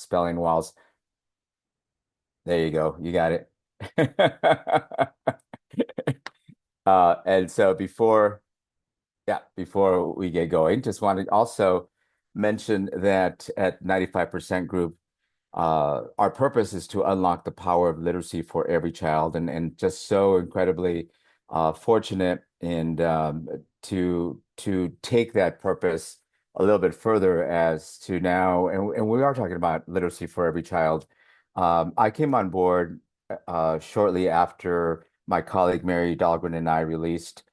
spelling walls. There you go. You got it. And so before we get going, just wanted to also mention that at 95% Group, our purpose is to unlock the power of literacy for every child, and just so incredibly fortunate and to take that purpose a little bit further as to now, and we are talking about literacy for every child. I came on board shortly after my colleague Mary Dahlgren and I released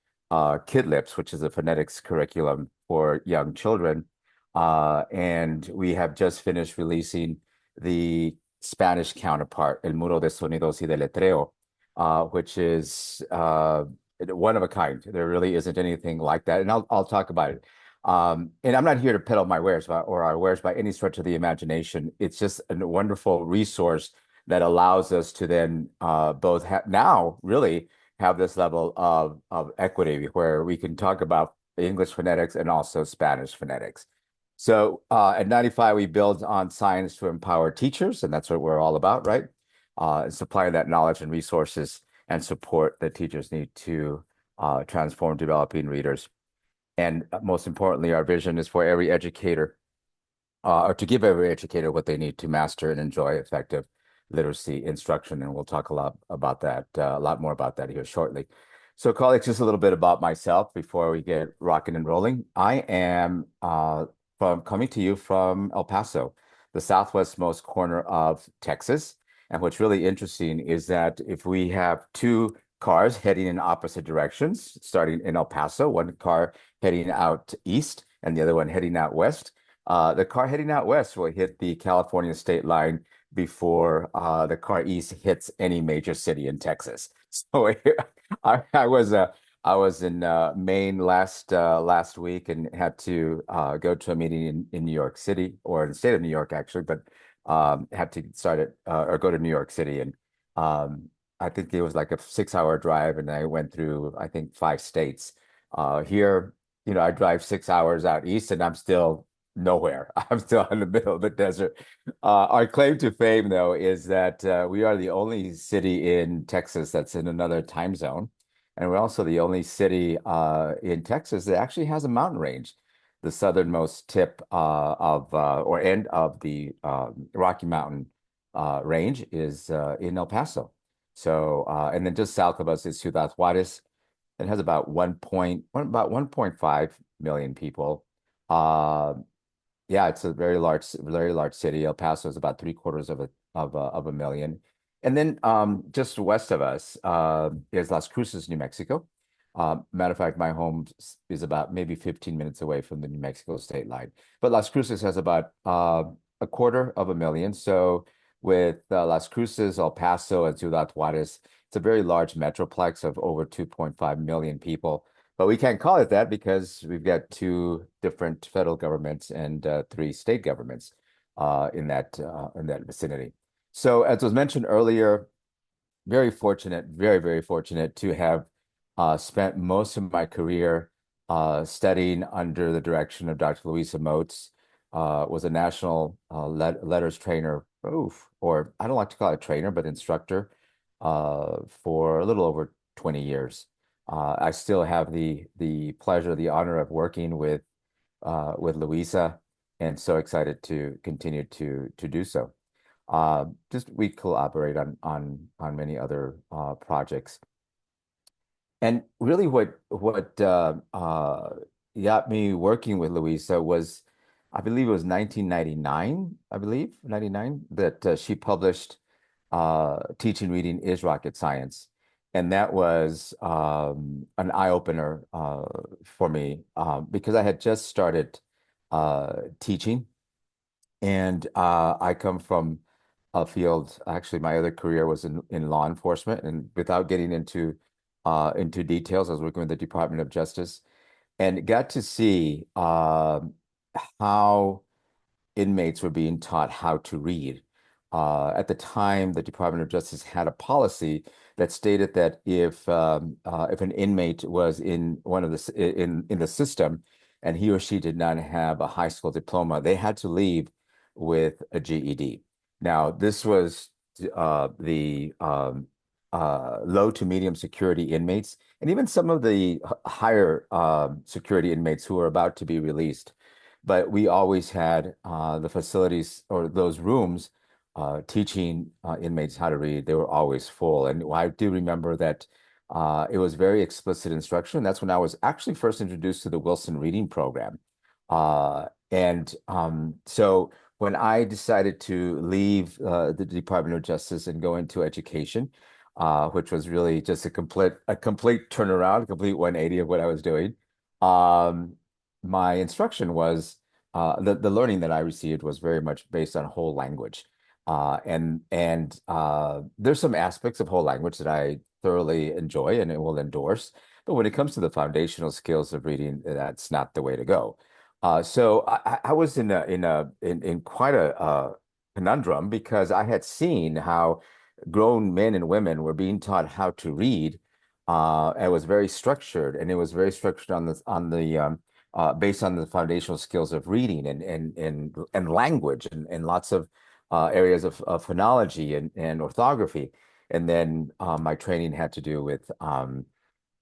Kid Lips, which is a phonetics curriculum for young children. And we have just finished releasing the Spanish counterpart, El Muro de Sonidos y de Letreo, which is one of a kind. There really isn't anything like that, and I'll talk about it. And I'm not here to peddle my wares or our wares by any stretch of the imagination. It's just a wonderful resource that allows us to then both now really have this level of equity where we can talk about English phonetics and also Spanish phonetics. So at 95, we build on science to empower teachers, and that's what we're all about, right? Supplying that knowledge and resources and support that teachers need to transform developing readers. And most importantly, our vision is for every educator, or to give every educator what they need to master and enjoy effective literacy instruction. And we'll talk a lot about that, a lot more about that here shortly. So, colleagues, just a little bit about myself before we get rocking and rolling. I am coming to you from El Paso, the southwestmost corner of Texas. And what's really interesting is that if we have two cars heading in opposite directions, starting in El Paso, one car heading out east and the other one heading out west, the car heading out west will hit the California state line before the car east hits any major city in Texas. So I was in Maine last week and had to go to a meeting in New York City, or in the state of New York actually, but had to start it or go to New York City, and I think it was like a 6 hour drive, and I went through I think 5 states. Here, I drive 6 hours out east, and I'm still nowhere. I'm still in the middle of the desert. Our claim to fame, though, is that we are the only city in Texas that's in another time zone. And we're also the only city in Texas that actually has a mountain range. The southernmost tip or end of the Rocky Mountain range is in El Paso. So, and then just south of us is Ciudad Juarez. It has about 1.5 million people. Uh, yeah, it's a very large city. El Paso is about three-quarters of a million. And then just west of us is Las Cruces, New Mexico. Matter of fact, my home is about maybe 15 minutes away from the New Mexico state line. But Las Cruces has about a quarter of a million. So with Las Cruces, El Paso, and Ciudad Juarez, it's a very large metroplex of over 2.5 million people. But we can't call it that because we've got two different federal governments and three state governments in that vicinity. So as was mentioned earlier, very fortunate, very, very fortunate to have spent most of my career studying under the direction of Dr. Louisa Moats, was a national letters trainer, or I don't like to call it trainer, but instructor for a little over 20 years. I still have the pleasure, the honor of working with Louisa, and so excited to continue to do so. Just we collaborate on many other projects. And really what got me working with Louisa was, I believe it was 1999, 99, that she published Teaching Reading is Rocket Science. And that was an eye-opener for me because I had just started teaching, and I come from a field. Actually, my other career was in law enforcement, and without getting into details, I was working with the Department of Justice, and got to see how inmates were being taught how to read. At the time, the Department of Justice had a policy that stated that if an inmate was in one of in the system and he or she did not have a high school diploma, they had to leave with a GED. Now, this was the low to medium security inmates, and even some of the higher security inmates who were about to be released. But we always had the facilities or those rooms teaching inmates how to read. They were always full. And I do remember that it was very explicit instruction. That's when I was actually first introduced to the Wilson Reading Program. So when I decided to leave the Department of Justice and go into education, which was really just a complete turnaround, a complete 180 of what I was doing. Um, my instruction was the learning that I received was very much based on whole language. There's some aspects of whole language that I thoroughly enjoy and it will endorse. But when it comes to the foundational skills of reading, that's not the way to go. So I was in quite a conundrum because I had seen how grown men and women were being taught how to read. It was very structured, and it was very structured on the based on the foundational skills of reading and language and lots of areas of phonology and orthography. And then my training had to do with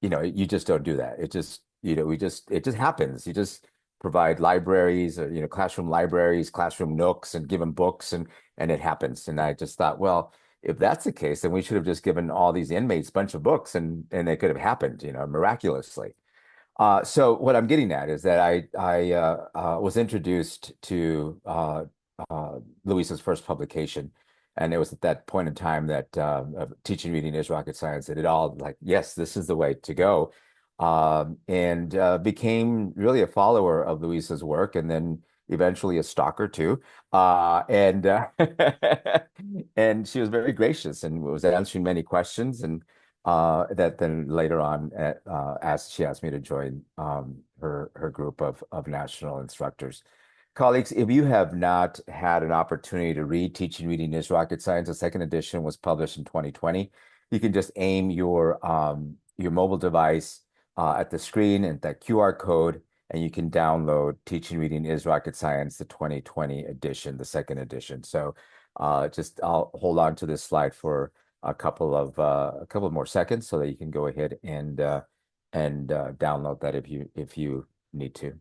you just don't do that. It just, it just happens. You just provide libraries or, classroom libraries, classroom nooks, and give them books, and it happens. And I just thought, well, if that's the case, then we should have just given all these inmates a bunch of books and it could have happened, miraculously. So what I'm getting at is that I was introduced to Louisa's first publication, and it was at that point in time that of teaching reading is rocket science that it all like, yes, this is the way to go, and became really a follower of Louisa's work, and then eventually a stalker too. And and she was very gracious and was answering many questions and that then later on she asked me to join her group of national instructors. Colleagues, if you have not had an opportunity to read Teaching Reading is Rocket Science, the second edition was published in 2020. You can just aim your mobile device at the screen and that QR code, and you can download Teaching Reading is Rocket Science, the 2020 edition, the second edition. So just I'll hold on to this slide for a couple of more seconds so that you can go ahead and download that if you need to.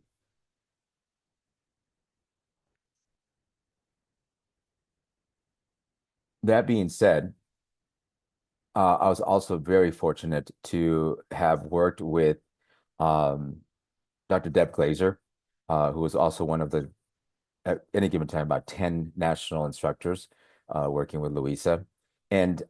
That being said, I was also very fortunate to have worked with um, Dr. Deb Glazer, who was also one of the, at any given time, about 10 national instructors working with Louisa. And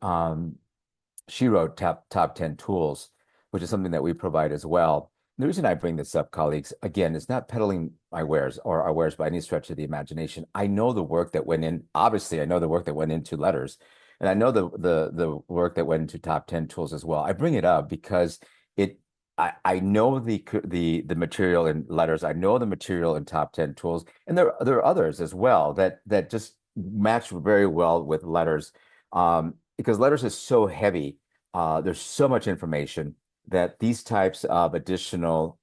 she wrote top 10 tools, which is something that we provide as well. The reason I bring this up, colleagues, again, is not peddling my wares or our wares by any stretch of the imagination. I know the work that went in. Obviously, I know the work that went into letters, and I know the work that went into top 10 tools as well. I bring it up because it I know the material in letters. I know the material in top 10 tools, and there are others as well that just match very well with letters. Because letters is so heavy. There's so much information that these types of additional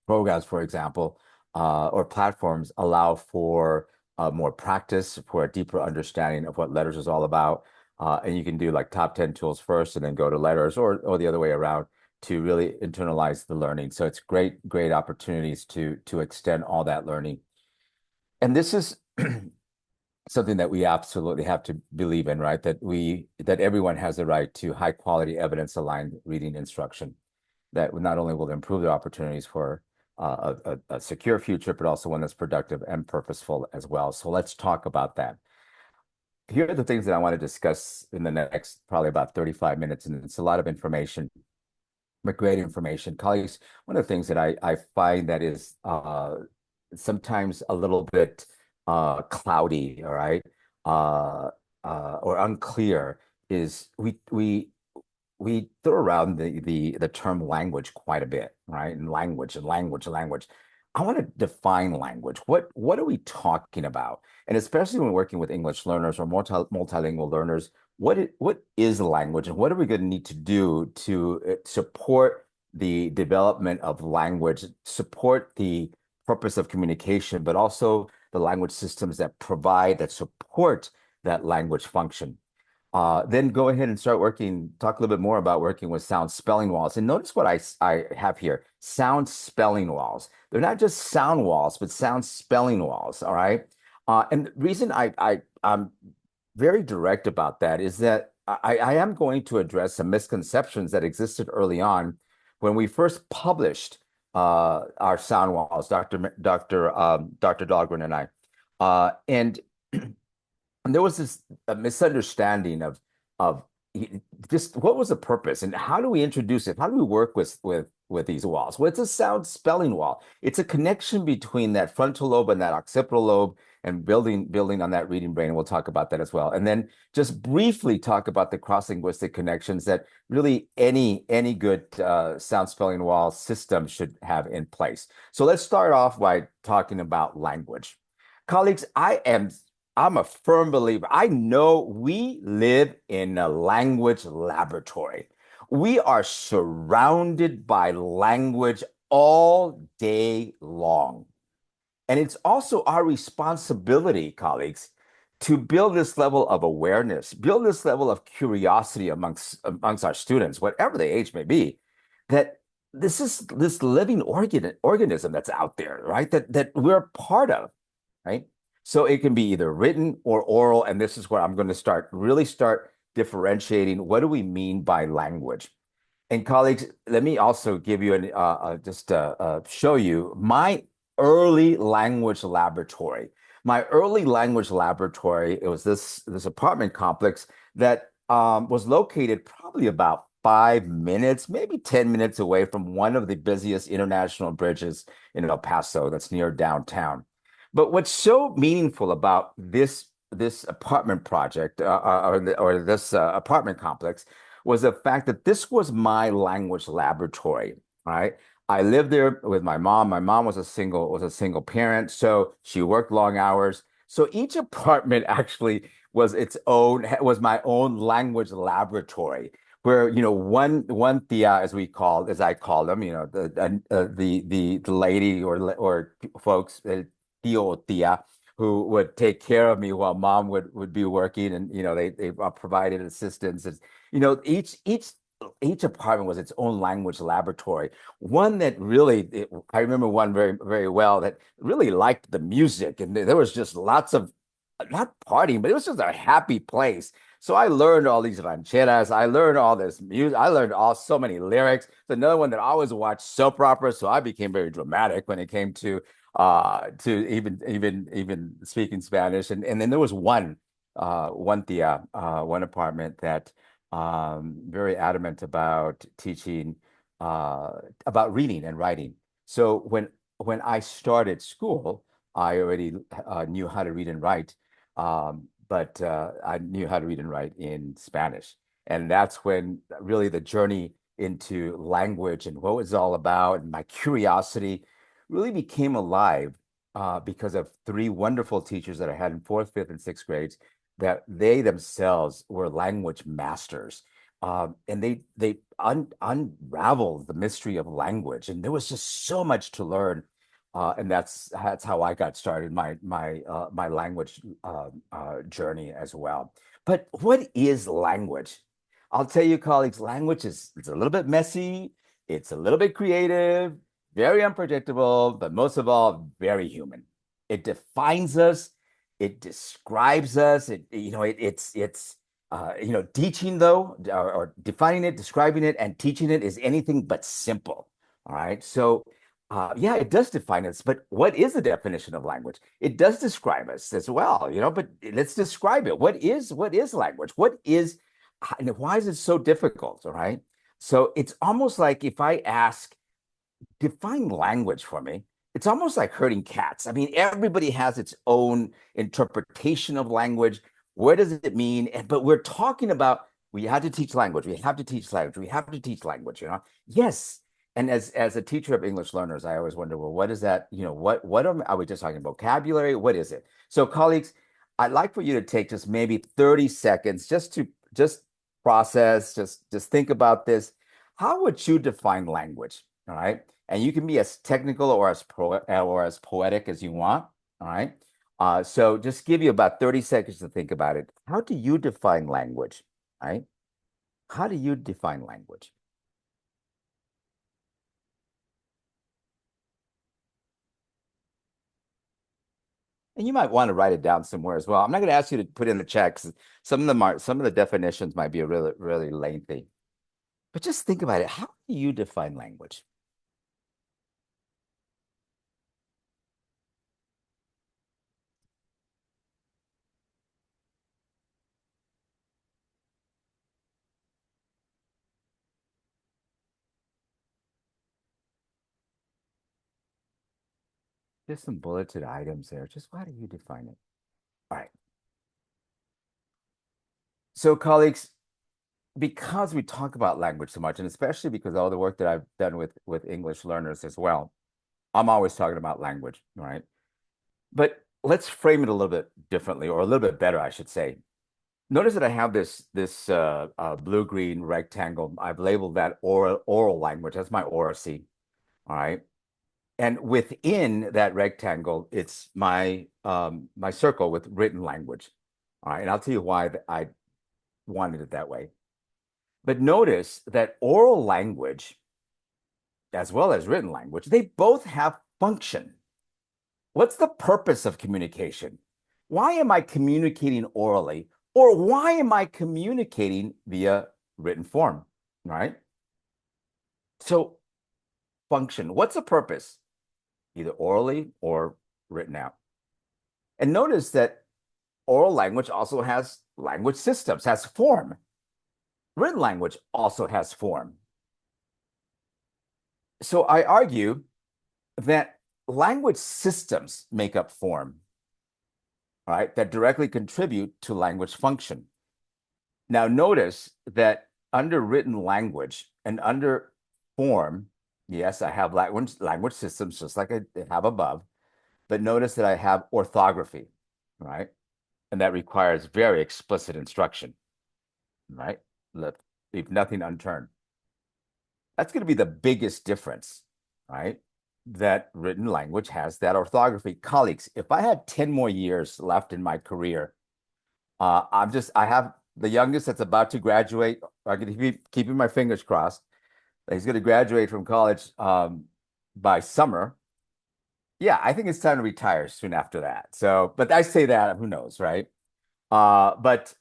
programs, for example, or platforms allow for more practice, for a deeper understanding of what letters is all about. And you can do like top 10 tools first and then go to letters or the other way around to really internalize the learning. So it's great opportunities to extend all that learning. And this is something that we absolutely have to believe in, right? That everyone has the right to high quality evidence aligned reading instruction that not only will improve their opportunities for a secure future, but also one that's productive and purposeful as well. So let's talk about that. Here are the things that I want to discuss in the next probably about 35 minutes, and it's a lot of information, but great information. Colleagues, one of the things that I find that is sometimes a little bit cloudy, all right, or unclear is we throw around the term language quite a bit, right? And language and language and language. I want to define language. What are we talking about? And especially when working with English learners or multilingual learners, what is language and what are we going to need to do to support the development of language, support the purpose of communication, but also the language systems that provide, that support that language function. Then go ahead and start working, talk a little bit more about working with sound spelling walls. And notice what I have here, sound spelling walls. They're not just sound walls, but sound spelling walls, all right? And the reason I'm very direct about that is that I am going to address some misconceptions that existed early on when we first published our sound walls, Dr. Dahlgren and I. And and there was this misunderstanding of just what was the purpose and how do we introduce it? How do we work with these walls? Well, it's a sound spelling wall. It's a connection between that frontal lobe and that occipital lobe and building on that reading brain. And we'll talk about that as well. And then just briefly talk about the cross-linguistic connections that really any good sound spelling wall system should have in place. So let's start off by talking about language. Colleagues, I'm a firm believer. I know we live in a language laboratory. We are surrounded by language all day long. And it's also our responsibility, colleagues, to build this level of awareness, build this level of curiosity amongst our students, whatever the age may be, that this is this living organism that's out there, right? That we're part of, right? So it can be either written or oral, and this is where I'm going to really start differentiating what do we mean by language. And colleagues, let me also give you show you my early language laboratory. My early language laboratory, it was this apartment complex that was located probably about 5 minutes, maybe 10 minutes away from one of the busiest international bridges in El Paso that's near downtown. But what's so meaningful about this apartment project or this apartment complex was the fact that this was my language laboratory, right? I lived there with my mom. My mom was a single parent, so she worked long hours. So each apartment actually was my own language laboratory, where one tia, as I call them, the lady or folks, tio tia, who would take care of me while mom would be working, and they provided assistance. And each apartment was its own language laboratory. One that I remember one very, very well that really liked the music, and there was just lots of not partying, but it was just a happy place. So I learned all these rancheras. I learned all this music. I learned so many lyrics. It's another one that I always watched soap operas, so I became very dramatic when it came to even speaking Spanish. And then there was one apartment that very adamant about teaching about reading and writing. So when I started school, I already knew how to read and write, but I knew how to read and write in Spanish. And that's when really the journey into language and what it was all about and my curiosity really became alive because of three wonderful teachers that I had in fourth, fifth, and sixth grades that they themselves were language masters. And they unraveled the mystery of language, and there was just so much to learn. And that's how I got started my language journey as well. But what is language? I'll tell you, colleagues, language is it's a little bit messy, it's a little bit creative, very unpredictable, but most of all, very human. It defines us, it describes us. Teaching though, or defining it, describing it, and teaching it is anything but simple. All right. So, yeah, it does define us, but what is the definition of language? It does describe us as well, but let's describe it. What is language? And why is it so difficult? All right. So it's almost like if I ask define language for me. It's almost like herding cats. I mean, everybody has its own interpretation of language. What does it mean? But we're talking about we have to teach language. We have to teach language. We have to teach language. Yes. And as a teacher of English learners, I always wonder, well, what is that? Are we just talking vocabulary? What is it? So, colleagues, I'd like for you to take just maybe 30 seconds just process, just think about this. How would you define language? All right. And you can be as technical or as poetic as you want. All right. So just give you about 30 seconds to think about it. How do you define language? Right? How do you define language? And you might want to write it down somewhere as well. I'm not going to ask you to put in the chat 'cause some of the definitions might be really, really lengthy. But just think about it. How do you define language? Just some bulleted items there. Just how do you define it? All right. So, colleagues, because we talk about language so much, and especially because all the work that I've done with English learners as well, I'm always talking about language, right? But let's frame it a little bit differently, or a little bit better, I should say. Notice that I have this blue-green rectangle. I've labeled that oral language. That's my oracy, all right? And within that rectangle, it's my circle with written language. All right, and I'll tell you why I wanted it that way. But notice that oral language, as well as written language, they both have function. What's the purpose of communication? Why am I communicating orally, or why am I communicating via written form? Right? So, function. What's the purpose? Either orally or written out. And notice that oral language also has language systems, has form. Written language also has form. So I argue that language systems make up form, right, that directly contribute to language function. Now, notice that under written language and under form, yes, I have language systems just like I have above, but notice that I have orthography, right? And that requires very explicit instruction, right? Leave nothing unturned. That's going to be the biggest difference, right? That written language has that orthography. Colleagues, if I had 10 more years left in my career, I have the youngest that's about to graduate. I can keep keeping my fingers crossed. He's going to graduate from college by summer. Yeah, I think it's time to retire soon after that. So, but I say that, who knows, right? But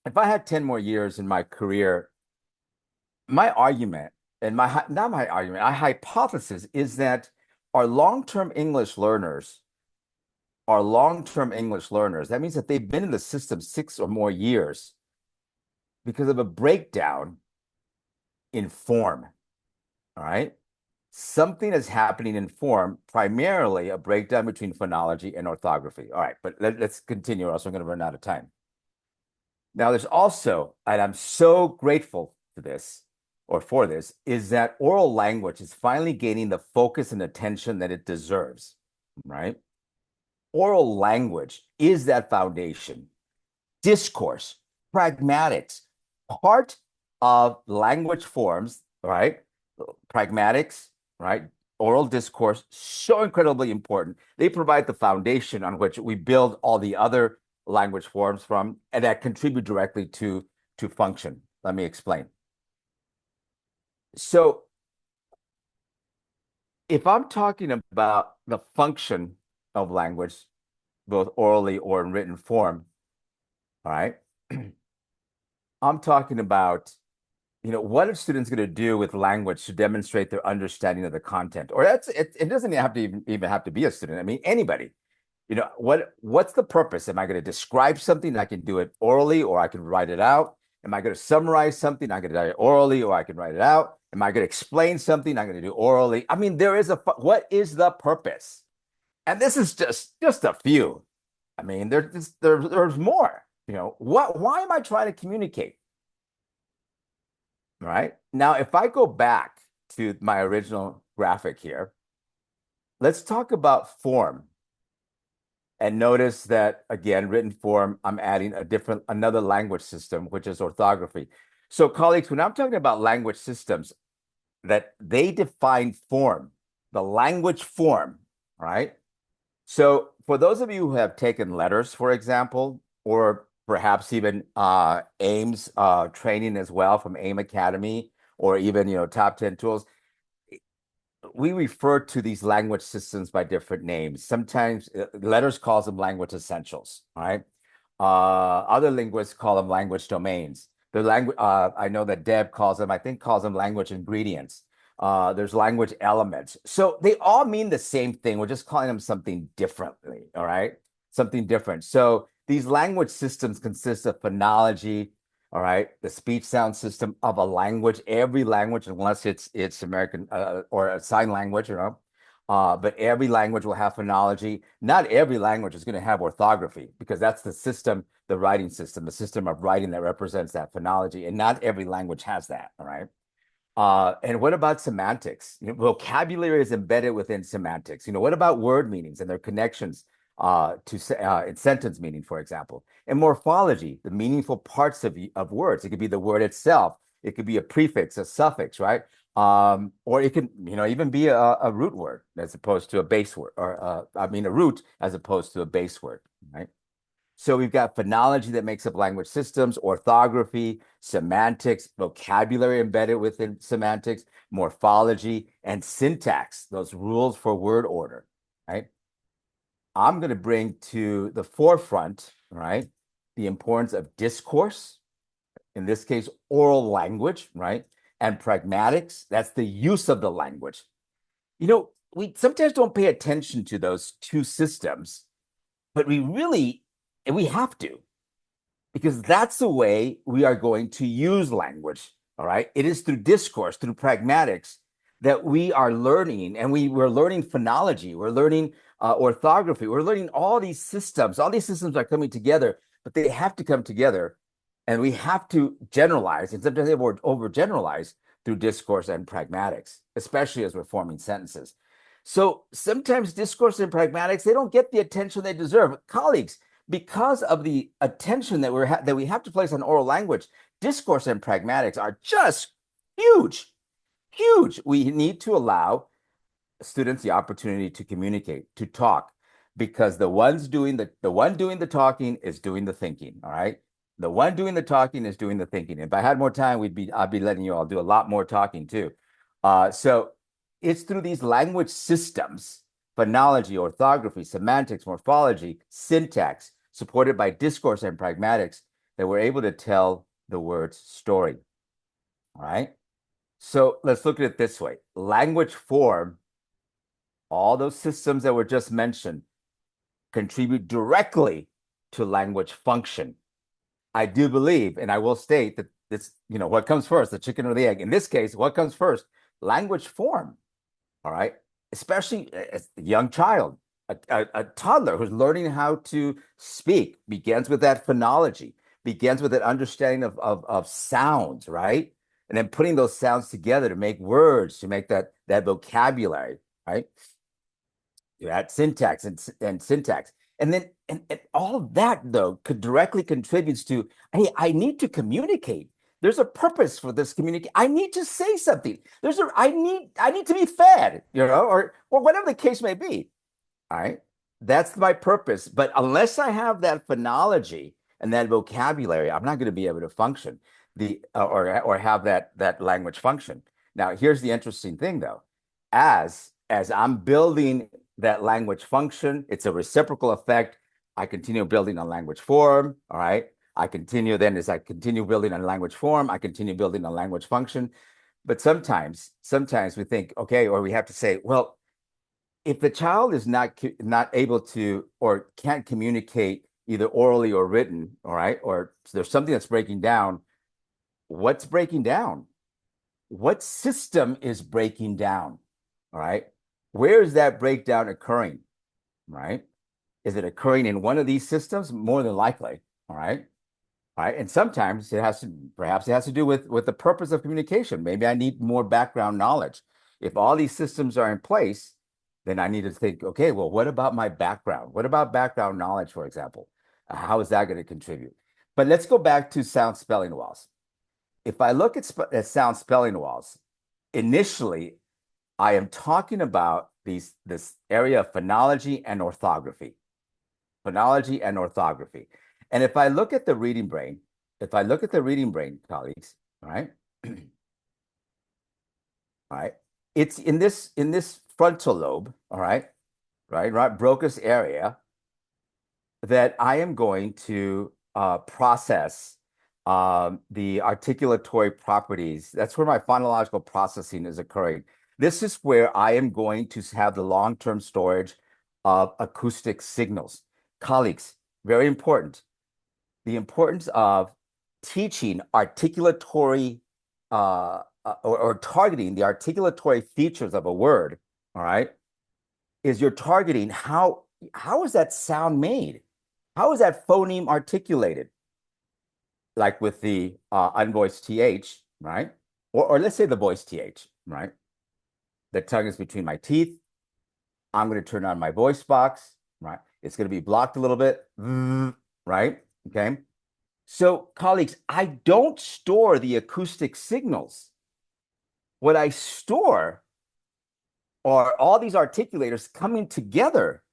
if I had 10 more years in my career, my argument and my not my argument, my hypothesis is that our long-term English learners are long-term English learners. That means that they've been in the system 6 or more years because of a breakdown in form. All right. Something is happening in form, primarily a breakdown between phonology and orthography. All right, but let's continue, or else I'm going to run out of time. Now, there's also, and I'm so grateful for this, or for this, is that oral language is finally gaining the focus and attention that it deserves, right? Oral language is that foundation. Discourse, pragmatics, part of language forms, right? Pragmatics, right? Oral discourse, so incredibly important. They provide the foundation on which we build all the other language forms from, and that contribute directly to function. Let me explain. So if I'm talking about the function of language, both orally or in written form, all right, I'm talking about, what are students going to do with language to demonstrate their understanding of the content? Or it doesn't have to even have to be a student. I mean, anybody. What's the purpose? Am I going to describe something? I can do it orally, or I can write it out. Am I going to summarize something? I can do it orally, or I can write it out. Am I going to explain something? I'm going to do orally. I mean, what is the purpose? And this is just a few. I mean, there's more. Why am I trying to communicate? Right? Now, if I go back to my original graphic here, let's talk about form. And notice that, again, written form, I'm adding another language system, which is orthography. So, colleagues, when I'm talking about language systems, that they define form, the language form, right? So for those of you who have taken letters, for example, or perhaps even AIMS training as well from AIM Academy, or even top 10 tools, we refer to these language systems by different names. Sometimes letters calls them language essentials, all right? Other linguists call them language domains. The language, I know that Deb calls them, I think calls them language ingredients. There's language elements. So they all mean the same thing. We're just calling them something differently, all right? Something different. So these language systems consist of phonology, all right, the speech sound system of a language, every language, unless it's American or a sign language, but every language will have phonology. Not every language is going to have orthography because that's the system, the writing system, the system of writing that represents that phonology, and not every language has that. All right. And what about semantics? Vocabulary is embedded within semantics. What about word meanings and their connections in sentence meaning, for example? And morphology, the meaningful parts of words. It could be the word itself. It could be a prefix, a suffix, right? Or it can, even be a root word as opposed to a base word, or a root as opposed to a base word, right? So we've got phonology that makes up language systems, orthography, semantics, vocabulary embedded within semantics, morphology, and syntax, those rules for word order, right? I'm going to bring to the forefront, right, the importance of discourse, in this case, oral language, right? And pragmatics, that's the use of the language. We sometimes don't pay attention to those two systems, but we have to, because that's the way we are going to use language. All right. It is through discourse, through pragmatics, that we are learning, and we're learning phonology, we're learning orthography, we're learning all these systems. All these systems are coming together, but they have to come together, and we have to generalize, and sometimes they overgeneralize through discourse and pragmatics, especially as we're forming sentences. So sometimes discourse and pragmatics, they don't get the attention they deserve. Colleagues, because of the attention that we have to place on oral language, discourse and pragmatics are just huge, huge. We need to allow students the opportunity to communicate, to talk, because the one doing the talking is doing the thinking. All right. The one doing the talking is doing the thinking. If I had more time, I'd be letting you all do a lot more talking too. So it's through these language systems, phonology, orthography, semantics, morphology, syntax, supported by discourse and pragmatics, that we're able to tell the word's story. All right. So let's look at it this way. Language form, all those systems that were just mentioned, contribute directly to language function. I do believe, and I will state that what comes first, the chicken or the egg? In this case, what comes first? Language form. All right. Especially as a young child, a toddler who's learning how to speak begins with that phonology, begins with an understanding of sounds, right? And then putting those sounds together to make words, to make that vocabulary, right? That syntax and syntax. And then and all of that though could directly contributes to, hey, I need to communicate. There's a purpose for this communicate. I need to say something. I need to be fed, or whatever the case may be. All right. That's my purpose. But unless I have that phonology and that vocabulary, I'm not going to be able to function or have that language function. Now, here's the interesting thing though. As I'm building that language function, it's a reciprocal effect. I continue building on language form. All right. As I continue building on language form, I continue building on language function. But sometimes we think, okay, or we have to say, well, if the child is not able to or can't communicate either orally or written, all right, or there's something that's breaking down, what's breaking down? What system is breaking down? All right. Where is that breakdown occurring? Right. Is it occurring in one of these systems? More than likely. All right. All right. And sometimes perhaps it has to do with the purpose of communication. Maybe I need more background knowledge. If all these systems are in place, then I need to think, okay, well, what about my background? What about background knowledge, for example? How is that going to contribute? But let's go back to sound spelling walls. If I look at sound spelling walls, initially, I am talking about this area of phonology and orthography. Phonology and orthography. And if I look at the reading brain, if I look at the reading brain, colleagues, all right, all right, it's in this frontal lobe, all right, right, Broca's area that I am going to process the articulatory properties. That's where my phonological processing is occurring. This is where I am going to have the long-term storage of acoustic signals. Colleagues, very important. The importance of teaching articulatory or targeting the articulatory features of a word, all right, is you're targeting how is that sound made? How is that phoneme articulated? Like with the unvoiced TH, right? Or let's say the voiced TH, right? The tongue is between my teeth. I'm going to turn on my voice box, right? It's going to be blocked a little bit, right? Okay. So, colleagues, I don't store the acoustic signals. What I store are all these articulators coming together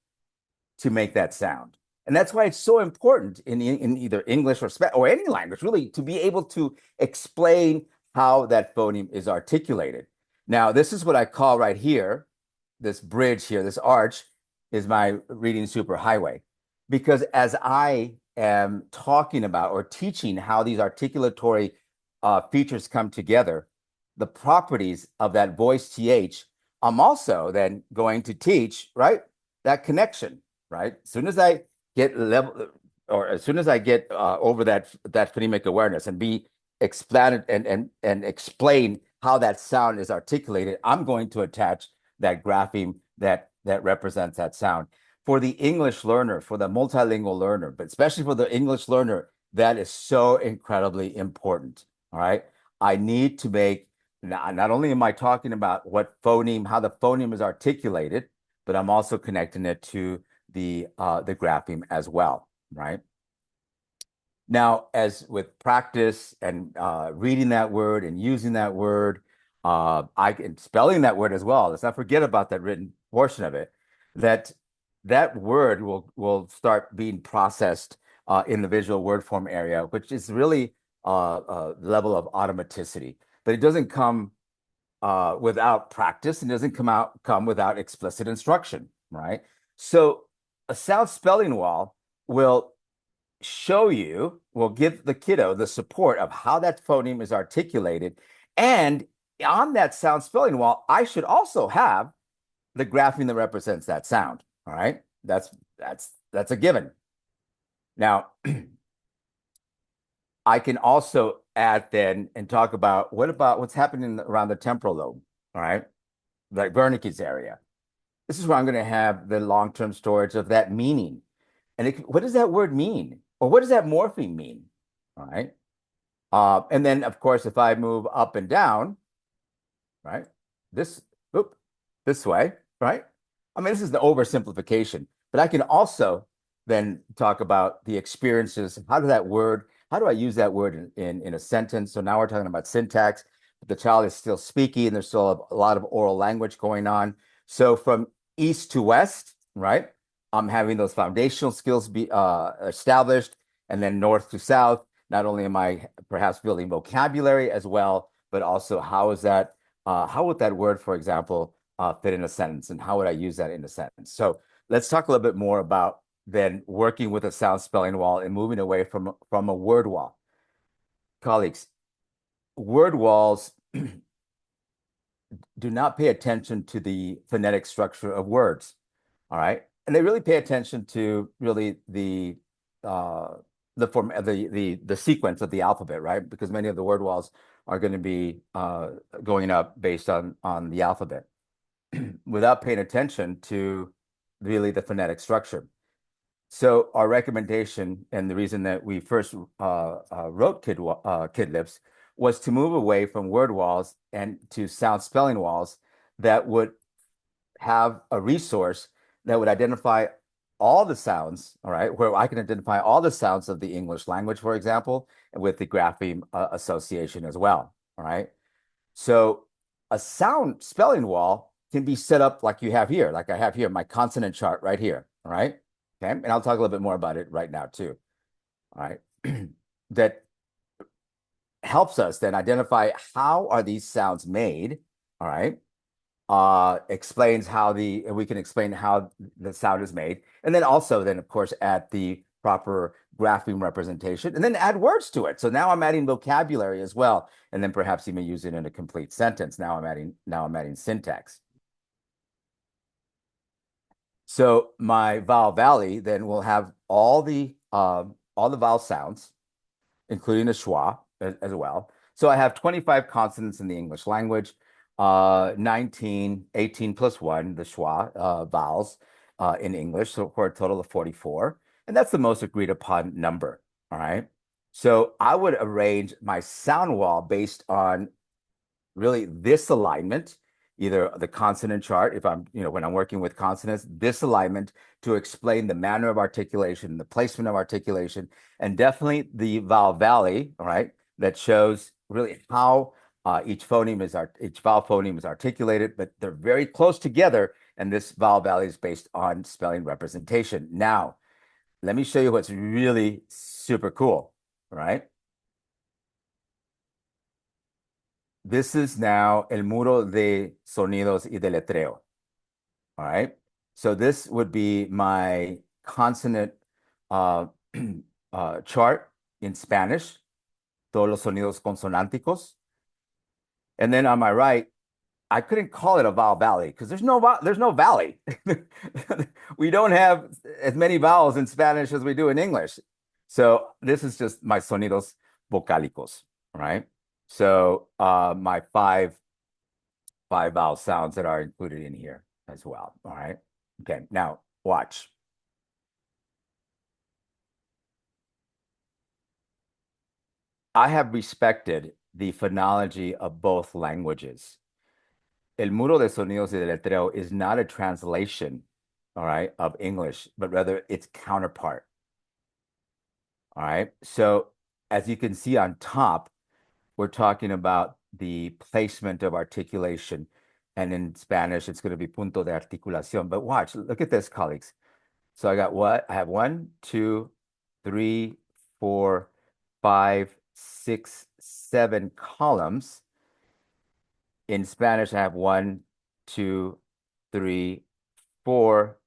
to make that sound. And that's why it's so important in either English or any language, really, to be able to explain how that phoneme is articulated. Now, this is what I call right here, this bridge here, this arch is my reading superhighway. Because as I am talking about or teaching how these articulatory features come together, the properties of that voice TH, I'm also then going to teach, right, that connection, right? As soon as I get level, or as soon as I get over that phonemic awareness and be explanted and explain how that sound is articulated, I'm going to attach that grapheme that represents that sound. For the English learner, for the multilingual learner, but especially for the English learner, that is so incredibly important. All right. I need to make not only am I talking about how the phoneme is articulated, but I'm also connecting it to the grapheme as well, right? Now, as with practice and reading that word and using that word, I can spelling that word as well. Let's not forget about that written portion of it. That that word will start being processed in the visual word form area, which is really a level of automaticity. But it doesn't come without practice and doesn't come without explicit instruction, right? So a sound spelling wall will will give the kiddo the support of how that phoneme is articulated. And on that sound spelling wall, I should also have the grapheme that represents that sound. All right. That's a given. Now, I can also add then and talk about what's happening around the temporal lobe. All right. Like Wernicke's area. This is where I'm going to have the long-term storage of that meaning. And what does that word mean? Or what does that morpheme mean? All right. And then, of course, if I move up and down, right, this, oop, this way, right? I mean, this is the oversimplification, but I can also then talk about the experiences. How do I use that word in a sentence? So now we're talking about syntax. The child is still speaking, there's still a lot of oral language going on. So from east to west, right? I'm having those foundational skills be established, and then north to south. Not only am I perhaps building vocabulary as well, but also how would that word, for example, fit in a sentence, and how would I use that in a sentence? So let's talk a little bit more about then working with a sound spelling wall and moving away from a word wall. Colleagues, word walls do not pay attention to the phonetic structure of words. All right. And they really pay attention to really the sequence of the alphabet, right? Because many of the word walls are going to be going up based on the alphabet without paying attention to really the phonetic structure. So our recommendation and the reason that we first wrote Kid Lips was to move away from word walls and to sound spelling walls that would have a resource that would identify all the sounds, all right, where I can identify all the sounds of the English language, for example, with the grapheme association as well, all right? So a sound spelling wall can be set up like you have here, like I have here, my consonant chart right here. All right. Okay. And I'll talk a little bit more about it right now too. All right. That helps us then identify how are these sounds made. All right. Explains how we can explain how the sound is made. And then also then, of course, add the proper grapheme representation and then add words to it. So now I'm adding vocabulary as well. And then perhaps even use it in a complete sentence. Now I'm adding syntax. So my vowel valley then will have all the vowel sounds, including the schwa as well. So I have 25 consonants in the English language, 19, 18 plus one, the schwa vowels in English, so for a total of 44. And that's the most agreed upon number. All right. So I would arrange my sound wall based on really this alignment, either the consonant chart, if I'm, when I'm working with consonants, this alignment to explain the manner of articulation, the placement of articulation, and definitely the vowel valley, all right, that shows really how each vowel phoneme is articulated, but they're very close together. And this vowel valley is based on spelling representation. Now, let me show you what's really super cool, all right? This is now el muro de sonidos y de letreo. All right. So this would be my consonant uh, chart in Spanish, todos los sonidos consonánticos. And then on my right, I couldn't call it a vowel valley because there's no valley. We don't have as many vowels in Spanish as we do in English. So this is just my sonidos vocálicos, right? So my five vowel sounds that are included in here as well. All right. Okay. Now watch. I have respected the phonology of both languages. El muro de sonidos y de letreo is not a translation, all right, of English, but rather its counterpart. All right. So as you can see on top, we're talking about the placement of articulation. And in Spanish, it's going to be punto de articulación. But watch, look at this, colleagues. So I got what? I have 1, 2, 3, 4, 5, 6, 7 columns. In Spanish, I have 1, 2, 3, 4,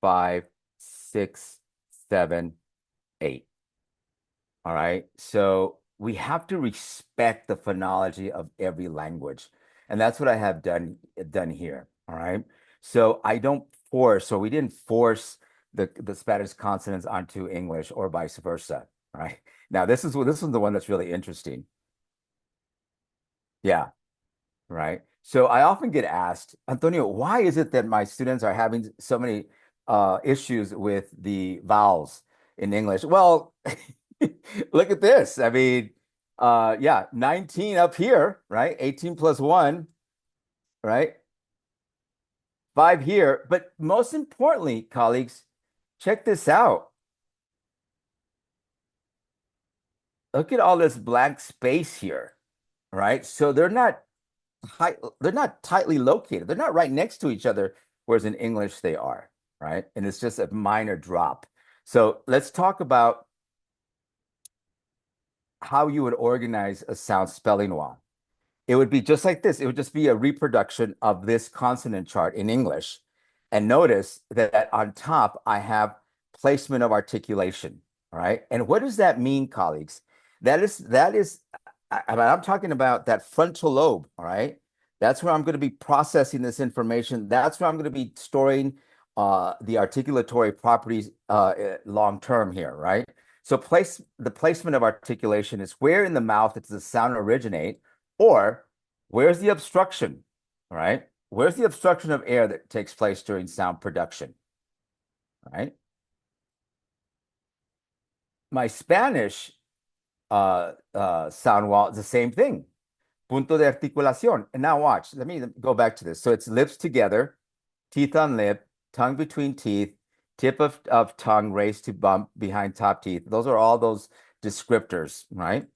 5, 6, 7, 8. All right. So we have to respect the phonology of every language. And that's what I have done here. All right. So I don't force, or we didn't force the Spanish consonants onto English or vice versa. All right. Now this is the one that's really interesting. Yeah. Right. So I often get asked, Antonio, why is it that my students are having so many issues with the vowels in English? Well, look at this. I mean, yeah, 19 up here, right? 18 plus 1, right? 5 here. But most importantly, colleagues, check this out. Look at all this blank space here, right? So they're not tightly located. They're not right next to each other, whereas in English they are, right? And it's just a minor drop. So let's talk about how you would organize a sound spelling wall. It would be just like this. It would just be a reproduction of this consonant chart in English. And notice that on top, I have placement of articulation. All right. And what does that mean, colleagues? I'm talking about that frontal lobe. All right. That's where I'm going to be processing this information. That's where I'm going to be storing the articulatory properties long term here, right? So the placement of articulation is where in the mouth does the sound originate, or where's the obstruction, all right? Where's the obstruction of air that takes place during sound production, all right? My Spanish sound wall is the same thing. Punto de articulación. And now watch, let me go back to this. So it's lips together, teeth on lip, tongue between teeth, tip of tongue raised to bump behind top teeth. Those are all those descriptors, right?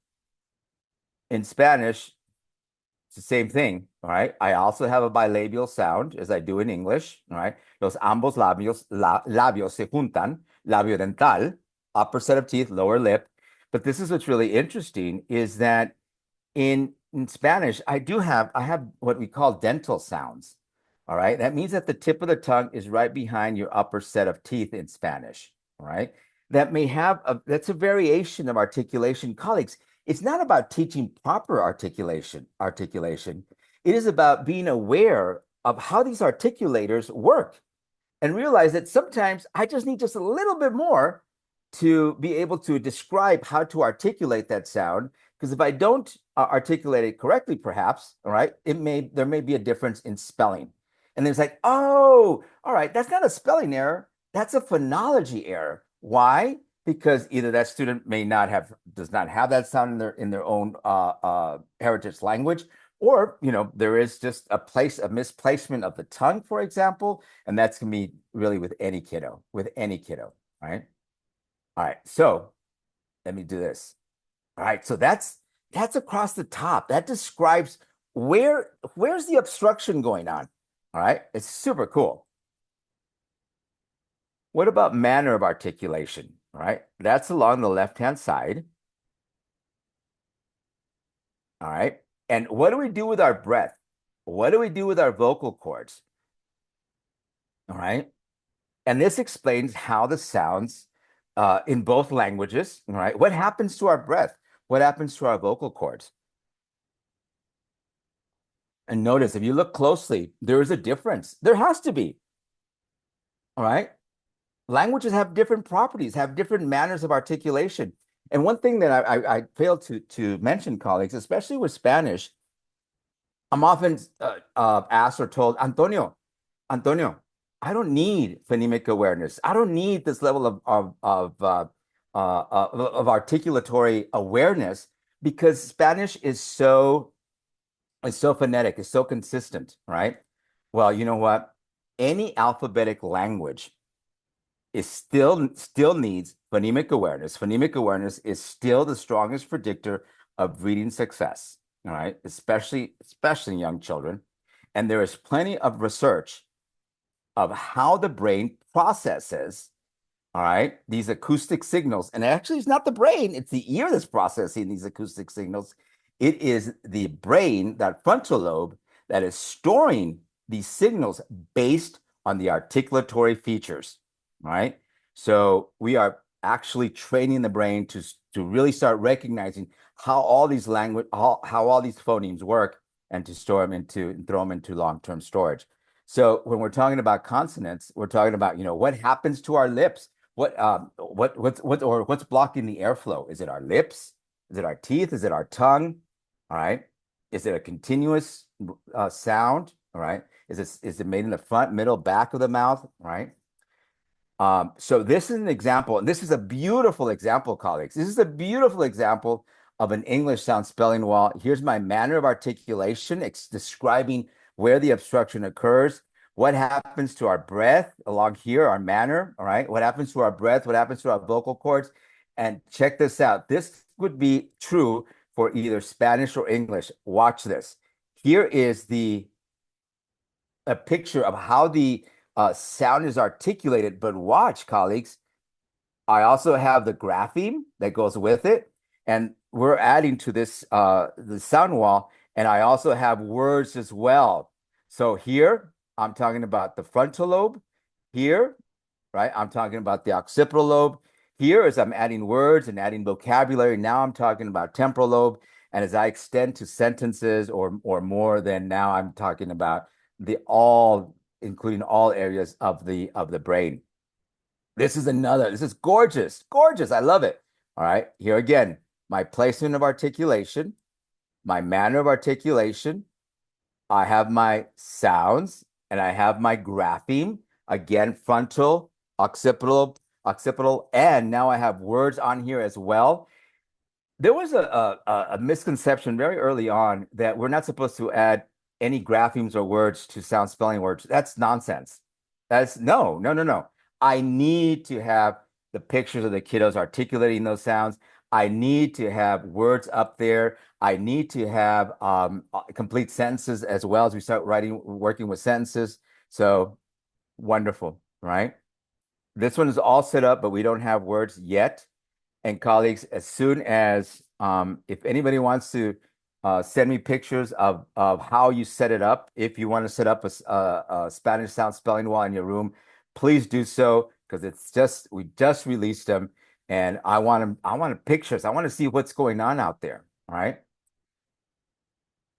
In Spanish, It's the same thing, all right? I also have a bilabial sound as I do in English, all right? Los ambos labios se juntan, labio dental, upper set of teeth, lower lip. But this is what's really interesting is that in Spanish, I have what we call dental sounds. All right. That means that the tip of the tongue is right behind your upper set of teeth in Spanish. All right. That's a variation of articulation. Colleagues, it's not about teaching proper articulation. It is about being aware of how these articulators work and realize that sometimes I just need just a little bit more to be able to describe how to articulate that sound. Because if I don't articulate it correctly, perhaps, all right, there may be a difference in spelling. And then it's like, oh, all right, that's not a spelling error. That's a phonology error. Why? Because either that student does not have that sound in their own heritage language, or there is just a misplacement of the tongue, for example, and that's gonna be really with any kiddo, right? All right, so let me do this. All right, so that's across the top. That describes where's the obstruction going on. All right, it's super cool. What about manner of articulation? All right, that's along the left-hand side. All right, and what do we do with our breath? What do we do with our vocal cords? All right, and this explains how the sounds in both languages, all right? What happens to our breath? What happens to our vocal cords? And notice, if you look closely, there is a difference. There has to be, all right? Languages have different properties, have different manners of articulation. And one thing that I failed to mention, colleagues, especially with Spanish, I'm often asked or told, Antonio, I don't need phonemic awareness. I don't need this level of articulatory awareness because Spanish is so phonetic, is so consistent, right? Well, you know what? Any alphabetic language is still needs phonemic awareness. Phonemic awareness is still the strongest predictor of reading success, all right? Especially in young children. And there is plenty of research of how the brain processes, all right, these acoustic signals. And actually, it's not the brain, it's the ear that's processing these acoustic signals. It is the brain, that frontal lobe, that is storing these signals based on the articulatory features, right? So we are actually training the brain to really start recognizing how all these how all these phonemes work and to store them and throw them into long-term storage. So when we're talking about consonants, we're talking about, what happens to our lips? What's blocking the airflow? Is it our lips? Is it our teeth? Is it our tongue? All right. Is it a continuous sound? All right. Is it made in the front, middle, back of the mouth? All right. So this is an example, and this is a beautiful example, colleagues. This is a beautiful example of an English sound spelling wall. Here's my manner of articulation. It's describing where the obstruction occurs. What happens to our breath along here, our manner, all right? What happens to our breath? What happens to our vocal cords? And check this out. This would be true for either Spanish or English. Watch this. Here is a picture of how the sound is articulated. But watch, colleagues, I also have the grapheme that goes with it. And we're adding to this the sound wall. And I also have words as well. So here, I'm talking about the frontal lobe. Here, right, I'm talking about the occipital lobe. Here, as I'm adding words and adding vocabulary, now I'm talking about temporal lobe. And as I extend to sentences or more, then now I'm talking about including all areas of the brain. This is gorgeous, gorgeous. I love it. All right, here again, my placement of articulation, my manner of articulation. I have my sounds and I have my grapheme. Again, frontal, occipital, and now I have words on here as well. There was a misconception very early on that we're not supposed to add any graphemes or words to sound spelling words. That's nonsense. That's no. I need to have the pictures of the kiddos articulating those sounds. I need to have words up there. I need to have complete sentences as well as we start working with sentences. So wonderful, right? This one is all set up, but we don't have words yet. And colleagues, as soon as if anybody wants to send me pictures of how you set it up, if you want to set up a Spanish sound spelling wall in your room, please do so because it's just we just released them, and I want pictures. I want to see what's going on out there. All right.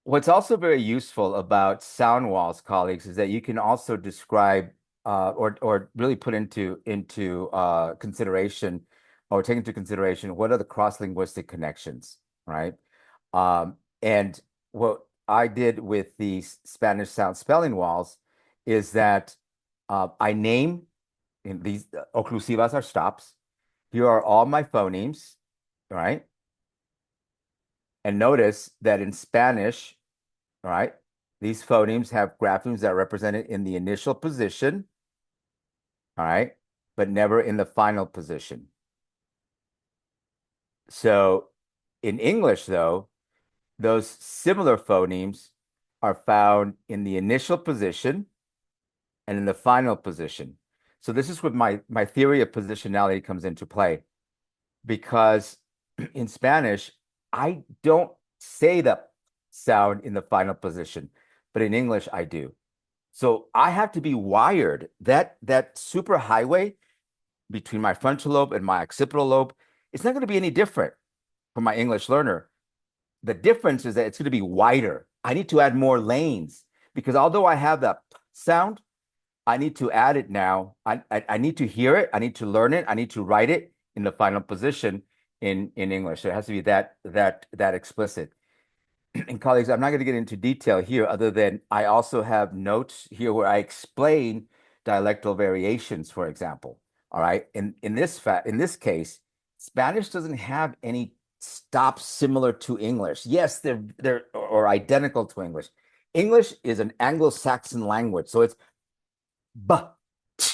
What's also very useful about sound walls, colleagues, is that you can also describe or really put into consideration or take into consideration what are the cross-linguistic connections, right? And what I did with the Spanish sound spelling walls is that I name in these oclusivas are stops. Here are all my phonemes, right? And notice that in Spanish, all right, these phonemes have graphemes that are represented in the initial position, all right, but never in the final position. So in English, though, those similar phonemes are found in the initial position and in the final position. So this is where my theory of positionality comes into play because in Spanish, I don't say the sound in the final position, but in English, I do. So I have to be wired that super highway between my frontal lobe and my occipital lobe. It's not going to be any different for my English learner. The difference is that it's going to be wider. I need to add more lanes because although I have the sound, I need to add it now. I need to hear it. I need to learn it. I need to write it in the final position in English. So it has to be that explicit. And colleagues, I'm not going to get into detail here other than I also have notes here where I explain dialectal variations, for example. All right. In this case, Spanish doesn't have any stops similar to English. Yes, they're or identical to English. English is an Anglo-Saxon language, so it's b, t,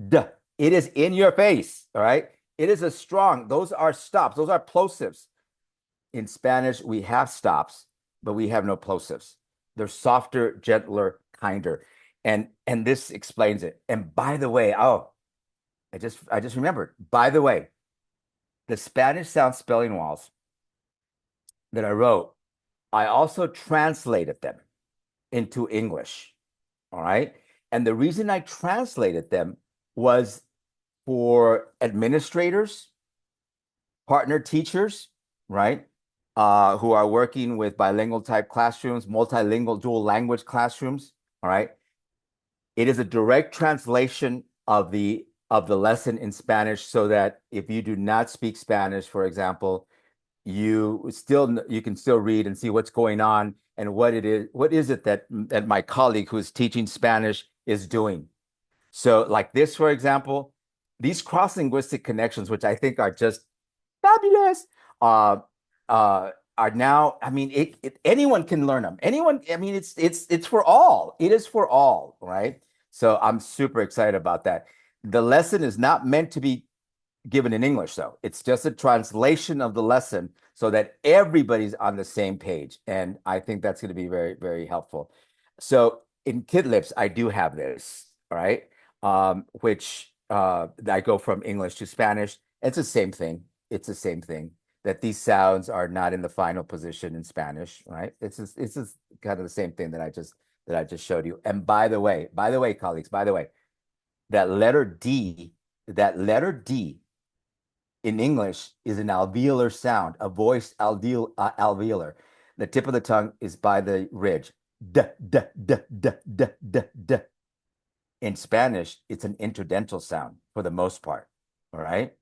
d. It is in your face. All right. It is a strong, those are stops, those are plosives. In Spanish, we have stops, but we have no plosives. They're softer, gentler, kinder. And this explains it. And by the way, I just remembered. By the way, the Spanish sound spelling walls that I wrote, I also translated them into English. All right. And the reason I translated them was for administrators, partner teachers, right? Who are working with bilingual type classrooms, multilingual dual language classrooms. All right. It is a direct translation of the lesson in Spanish so that if you do not speak Spanish, for example, you can still read and see what's going on and what is it that my colleague who is teaching Spanish is doing. So like this, for example, these cross-linguistic connections, which I think are just fabulous, uh, are now, I mean, anyone can learn them. Anyone, I mean, it's for all. It is for all, right? So I'm super excited about that. The lesson is not meant to be given in English, though. It's just a translation of the lesson so that everybody's on the same page. And I think that's going to be very, very helpful. So in Kidlips, I do have this, all right, which I go from English to Spanish. It's the same thing. It's the same thing that these sounds are not in the final position in Spanish, right? It's just kind of the same thing that I just showed you. And by the way, colleagues, by the way, that letter D, that letter D in English is an alveolar sound, a voiced alveolar. The tip of the tongue is by the ridge. D, d, d, d, d, d, d. In Spanish, it's an interdental sound for the most part. All right.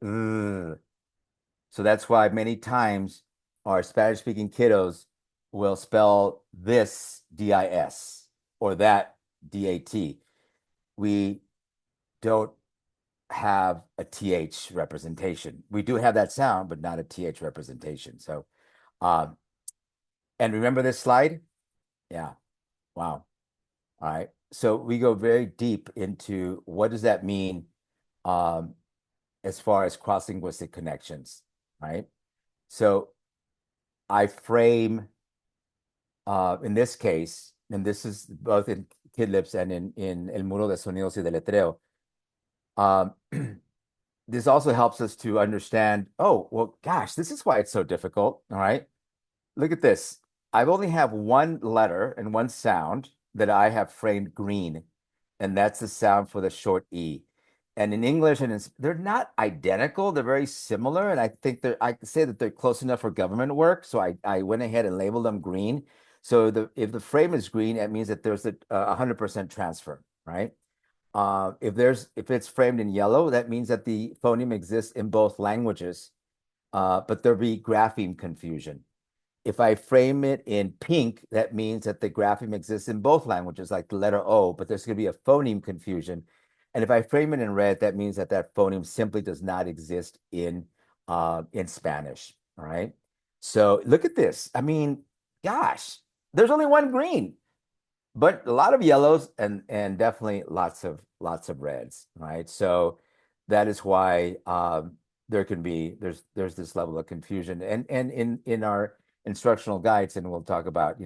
Ugh. So that's why many times our Spanish speaking kiddos will spell this DIS or that DAT. We don't have a TH representation. We do have that sound, but not a TH representation. So, um, and remember this slide? Yeah. Wow. All right. So we go very deep into what does that mean as far as cross-linguistic connections. right? So I frame, in this case, and this is both in Kid Lips and in El Muro de Sonidos y de Letreo. Um, this also helps us to understand, oh, well, gosh, this is why it's so difficult. All right. Look at this. I've only have one letter and one sound that I have framed green, and that's the sound for the short E. And in English, they're not identical. They're very similar, and I think I can say that they're close enough for government work. So I went ahead and labeled them green. So if the frame is green, it means that there's a 100% transfer, right? If it's framed in yellow, that means that the phoneme exists in both languages, but there'll be grapheme confusion. If I frame it in pink, that means that the grapheme exists in both languages, like the letter O, but there's going to be a phoneme confusion. And if I frame it in red, that means that that phoneme simply does not exist in Spanish. All right. So look at this. I mean, gosh, there's only one green, but a lot of yellows and definitely lots of reds, right? So that is why there's this level of confusion, and in our instructional guides, and we'll talk about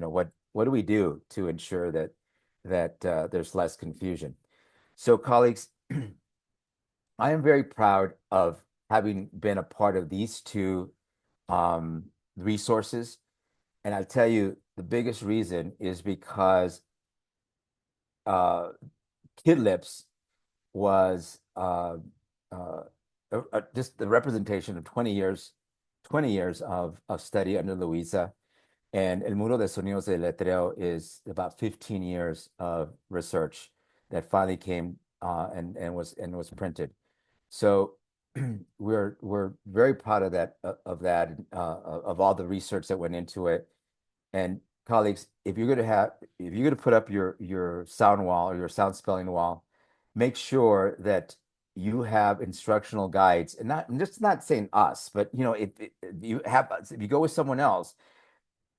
what do we do to ensure that there's less confusion. So colleagues, I am very proud of having been a part of these two um, resources, and I'll tell you the biggest reason is because uh, Kid Lips was uh, just the representation of 20 years of study under Luisa. And El Muro de Sonidos de Letreo is about 15 years of research that finally came and was printed. So we're very proud of of all the research that went into it. And colleagues, if you're going to put up your sound wall or your sound spelling wall, make sure that you have instructional guides, and just not saying us, but if you go with someone else,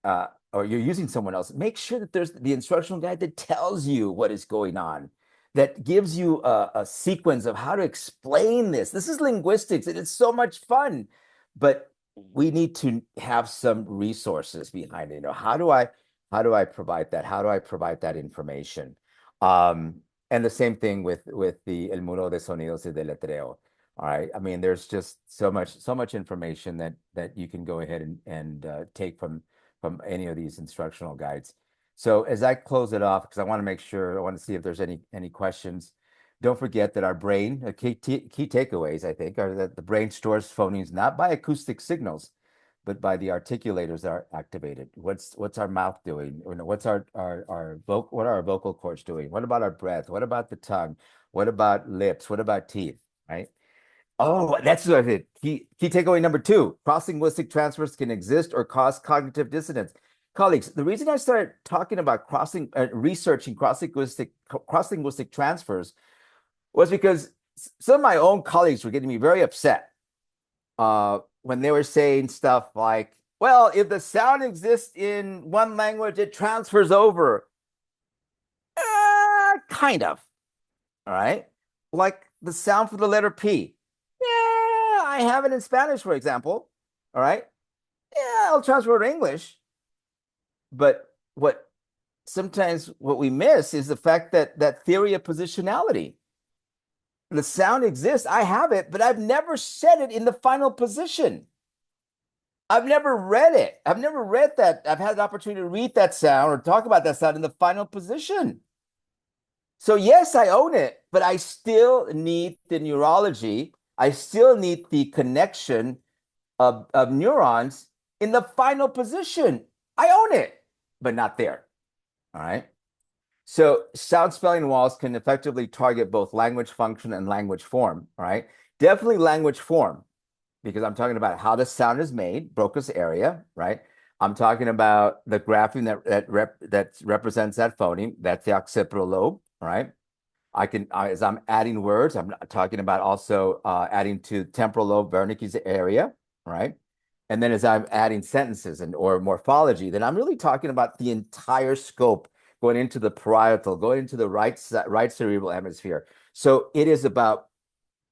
or you're using someone else, make sure that there's the instructional guide that tells you what is going on, that gives you a sequence of how to explain this. This is linguistics, and it's so much fun, but we need to have some resources behind it. How do I provide that? How do I provide that information? And the same thing with the El Muro de Sonidos y de Letreo. All right. I mean, there's just so much information that you can go ahead and take from any of these instructional guides. So as I close it off, because I want to see if there's any questions. Don't forget that our brain, key takeaways, I think, are that the brain stores phonemes not by acoustic signals, but by the articulators that are activated. What's our mouth doing? Or no, what are our vocal cords doing? What about our breath? What about the tongue? What about lips? What about teeth? Right? Oh, that's what I did. Key takeaway number two, cross-linguistic transfers can exist or cause cognitive dissonance. Colleagues, the reason I started talking about researching cross-linguistic transfers was because some of my own colleagues were getting me very upset when they were saying stuff like, well, if the sound exists in one language, it transfers over. Kind of. All right. Like the sound for the letter P. Yeah, I have it in Spanish, for example. All right. Yeah, I'll transfer to English. But what we miss is the fact that theory of positionality. The sound exists. I have it, but I've never said it in the final position. I've never read it. I've never read that. I've had an opportunity to read that sound or talk about that sound in the final position. So yes, I own it, but I still need the neurology. I still need the connection of neurons in the final position. I own it, but not there. All right. So sound spelling walls can effectively target both language function and language form. All right. Definitely language form, because I'm talking about how the sound is made, Broca's area, right? I'm talking about the grapheme that represents that phoneme. That's the occipital lobe, right? As I'm adding words, I'm talking about also adding to temporal lobe, Wernicke's area, right? And then as I'm adding sentences or morphology, then I'm really talking about the entire scope going into the parietal, going into the right cerebral hemisphere. So it is about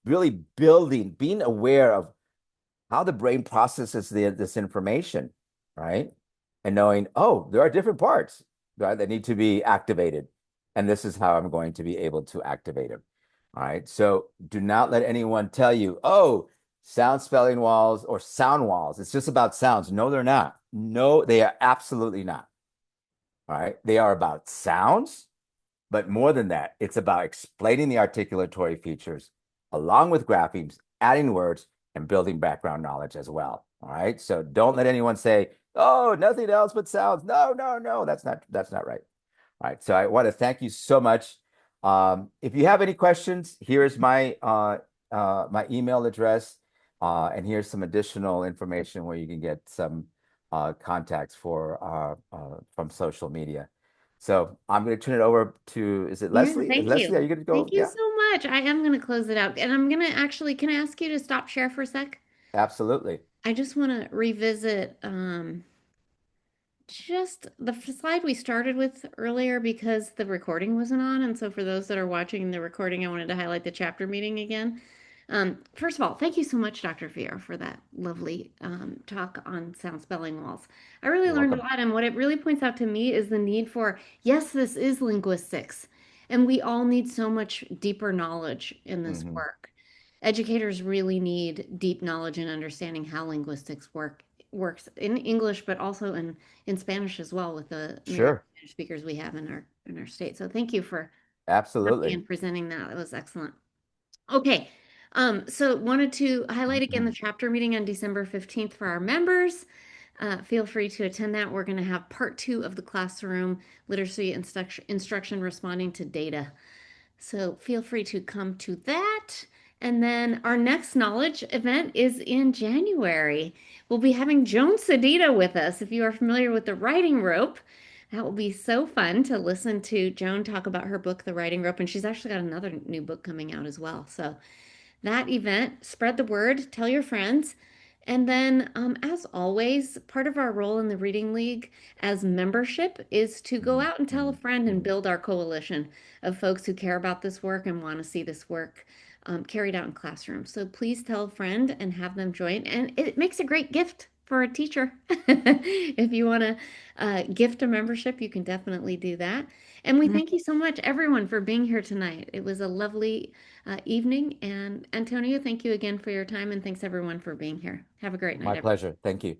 really being aware of how the brain processes this information, right? And knowing, oh, there are different parts, right, that need to be activated. And this is how I'm going to be able to activate them. All right. So do not let anyone tell you, oh, sound spelling walls or sound walls. It's just about sounds. No, they're not. No, they are absolutely not. All right. They are about sounds, but more than that, it's about explaining the articulatory features along with graphemes, adding words, and building background knowledge as well. All right. So don't let anyone say, oh, nothing else but sounds. No, no, no. That's not right. All right. So I want to thank you so much. If you have any questions, here's my email address, and here's some additional information where you can get some contacts for from social media. So I'm going to turn it over to, is it Yeah, Leslie? thank Leslie, are you. you going to Thank go? you Yeah, so much. I am going to close it out. And I'm going to actually, can I ask you to stop share for a sec? absolutely. I just want to revisit just the slide we started with earlier because the recording wasn't on. And so for those that are watching the recording, I wanted to highlight the chapter meeting again. First of all, thank you so much, Dr. Fierro, for that lovely talk on sound spelling walls. I really You're learned a welcome. lot, and what it really points out to me is the need for, yes, this is linguistics, and we all need so much deeper knowledge in this Hmm. work. Educators really need deep knowledge and understanding how linguistics works in English, but also in Spanish as well, with the many Sure. Spanish speakers we have in our state. So thank you for talking Absolutely. and presenting that. That was excellent. Okay. So wanted to highlight again the chapter meeting on December 15th for our members. Feel free to attend that. We're going to have part two of the classroom literacy instruction responding to data. So feel free to come to that. And then our next knowledge event is in January. We'll be having Joan Sedita with us. If you are familiar with the writing rope, that will be so fun to listen to Joan talk about her book, The Writing Rope. And she's actually got another new book coming out as well. So that event, spread the word, tell your friends. And then, as always, part of our role in the Reading League as membership is to go Mhm, out and tell a mhm, friend and mhm. build our coalition of folks who care about this work and want to see this work carried out in classrooms. So please tell a friend and have them join. And it makes a great gift for a teacher. If you want to gift a membership, you can definitely do that. And we thank you so much, everyone, for being here tonight. It was a lovely evening. And Antonio, thank you again for your time, and thanks everyone for being here. Have a great night, My everyone. pleasure. Thank you.